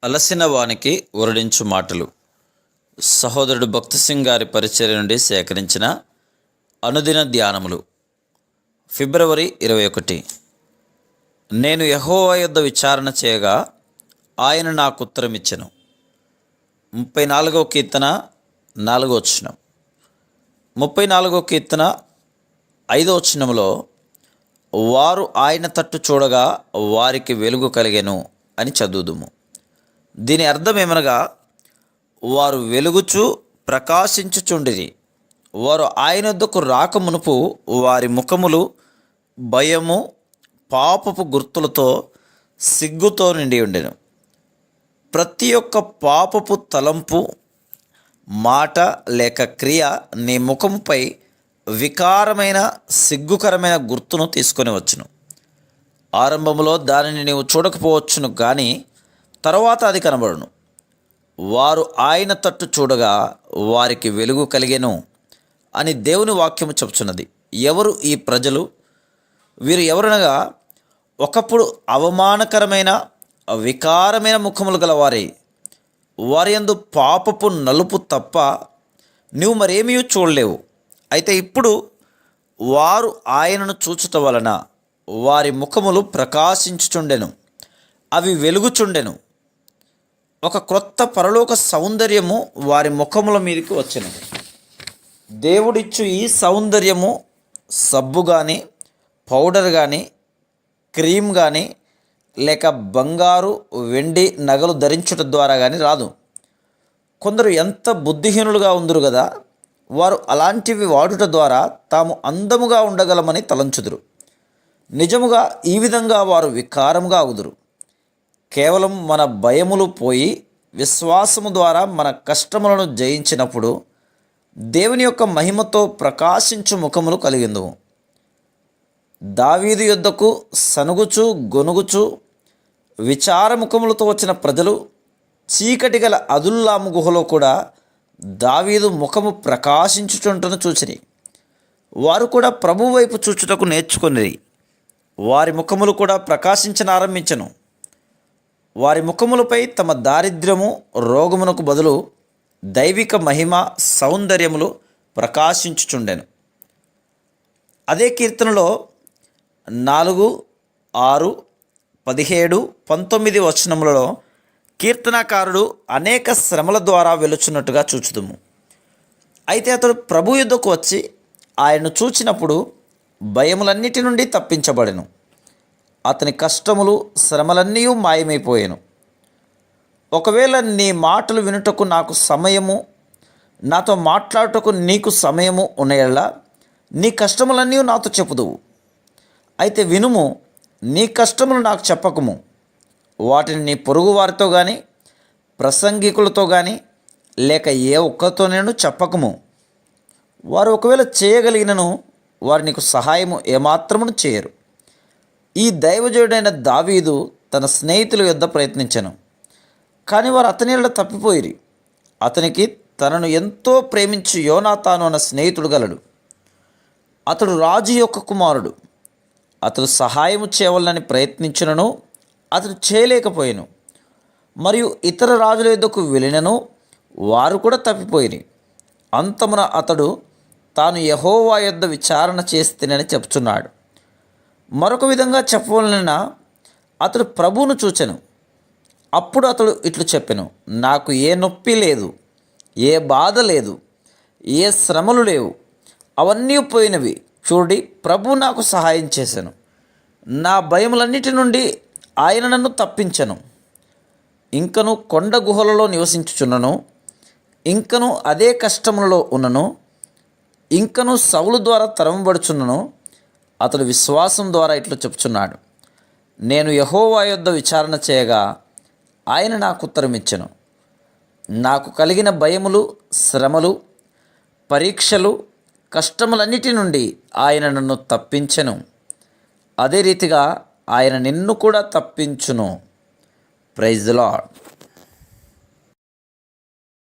అలసిన వానికి ఊరడించు మాటలు. సహోదరుడు భక్తి సింగ్ గారి పరిచర్య నుండి సేకరించిన అనుదిన ధ్యానములు. ఫిబ్రవరి 21. నేను యెహోవా యొద్ద విచారణ చేయగా ఆయన నాకు ఉత్తరమిచ్చెను. 34వ కీర్తన 4వ వచనం. 34వ కీర్తన 5వ వచనంలో వారు ఆయన తట్టు చూడగా వారికి వెలుగు కలిగెను అని చదువుదుము. దీని అర్థమేమనగా, వారు వెలుగుచు ప్రకాశించుచుండిరి. వారు ఆయన వద్దకు రాక మునుపు వారి ముఖములు భయము పాపపు గుర్తులతో సిగ్గుతో నిండి ఉండెను. ప్రతి ఒక్క పాపపు తలంపు, మాట లేక క్రియ నీ ముఖముపై వికారమైన సిగ్గుకరమైన గుర్తును తీసుకొని వచ్చును. ఆరంభంలో దానిని నీవు చూడకపోవచ్చును, కానీ తర్వాత అది కనబడును. వారు ఆయన తట్టు చూడగా వారికి వెలుగు కలిగెను అని దేవుని వాక్యము చెప్తున్నది. ఎవరు ఈ ప్రజలు? వీరు ఎవరనగా, ఒకప్పుడు అవమానకరమైన వికారమైన ముఖములు గలవారే. వారి యందు పాపపు నలుపు తప్ప నువ్వు మరేమీ చూడలేవు. అయితే ఇప్పుడు వారు ఆయనను చూచుట వలన వారి ముఖములు ప్రకాశించుచుండెను, అవి వెలుగుచుండెను. ఒక క్రొత్త పరలోక సౌందర్యము వారి ముఖముల మీదకి వచ్చెను. దేవుడిచ్చు ఈ సౌందర్యము సబ్బు కానీ, పౌడర్ కానీ, క్రీమ్ కానీ, లేక బంగారు వెండి నగలు ధరించుట ద్వారా కానీ రాదు. కొందరు ఎంత బుద్ధిహీనులుగా ఉందరు కదా, వారు అలాంటివి వాడుట ద్వారా తాము అందముగా ఉండగలమని తలంచుదురు. నిజముగా ఈ విధంగా వారు వికారముగా అగుదురు. కేవలం మన భయములు పోయి విశ్వాసము ద్వారా మన కష్టములను జయించినప్పుడు దేవుని యొక్క మహిమతో ప్రకాశించు ముఖములు కలిగిందుము. దావీదు యొద్దకు సనుగుచు గొనుగుచు విచారముఖములతో వచ్చిన ప్రజలు చీకటి గల అదుల్లాము గుహలో కూడా దావీదు ముఖము ప్రకాశించుచుంటను చూసిరి. వారు కూడా ప్రభు వైపు చూచుటకు నేర్చుకొనిరి. వారి ముఖములు కూడా ప్రకాశించనారంభించెను. వారి ముఖములపై తమ దారిద్ర్యము రోగమునకు బదులు దైవిక మహిమ సౌందర్యములు ప్రకాశించుచుండెను. అదే కీర్తనలో 4, 6, 17, 19 వచనములలో కీర్తనాకారుడు అనేక శ్రమల ద్వారా వెలుచున్నట్టుగా చూచుదుము. అయితే అతడు ప్రభు యుద్ధకు వచ్చి ఆయన్ను చూచినప్పుడు భయములన్నిటి నుండి తప్పించబడెను. అతని కష్టములు శ్రమలన్నీ మాయమైపోయాను. ఒకవేళ నీ మాటలు వినుటకు నాకు సమయము, నాతో మాట్లాడుటకు నీకు సమయము ఉన్నయల్లా నీ కష్టములన్నీ నాతో చెప్పుదువు. అయితే వినుము, నీ కష్టములు నాకు చెప్పకము. వాటిని నీ పొరుగు వారితో కానీ, ప్రసంగికులతో కానీ, లేక ఏ ఒక్కరితోనైనా చెప్పకము. వారు ఒకవేళ చేయగలిగినను వారు నీకు సహాయము ఏమాత్రమును చేయరు. ఈ దైవజనుడైన దావీదు తన స్నేహితుల యొద్ద ప్రయత్నించెను, కానీ వారు అతని యొద్ద తప్పిపోయిరి. అతనికి తనను ఎంతో ప్రేమించి యోనాతాను అన్న స్నేహితుడు గలడు. అతడు రాజు యొక్క కుమారుడు. అతడు సహాయము చేయవలనని ప్రయత్నించినను అతడు చేయలేకపోయాను. మరియు ఇతర రాజుల యొద్దకు వెళ్ళినను వారు కూడా తప్పిపోయిరి. అంతమున అతడు తాను యెహోవా యొద్ద విచారణ చేస్తేనని చెప్తున్నాడు. మరొక విధంగా చెప్పవలన అతడు ప్రభువును చూచెను. అప్పుడు అతడు ఇట్లు చెప్పెను, నాకు ఏ నొప్పి లేదు, ఏ బాధ లేదు, ఏ శ్రమలు లేవు, అవన్నీ పోయినవి. చూడి, ప్రభు నాకు సహాయం చేశాను. నా భయములన్నిటి నుండి ఆయన నన్ను తప్పించెను. ఇంకను కొండ గుహలలో నివసించుచున్నను, ఇంకను అదే కష్టములలో ఉన్నను, ఇంకను సౌలు ద్వారా తరమబడుచున్నను. అతడు విశ్వాసం ద్వారా ఇట్లు చెప్తున్నాడు, నేను యెహోవా యొద్ద విచారణ చేయగా ఆయన నాకు ఉత్తరమిచ్చెను. నాకు కలిగిన భయములు, శ్రమలు, పరీక్షలు, కష్టములన్నిటి నుండి ఆయన నన్ను తప్పించెను. అదే రీతిగా ఆయన నిన్ను కూడా తప్పించును. Praise the lord.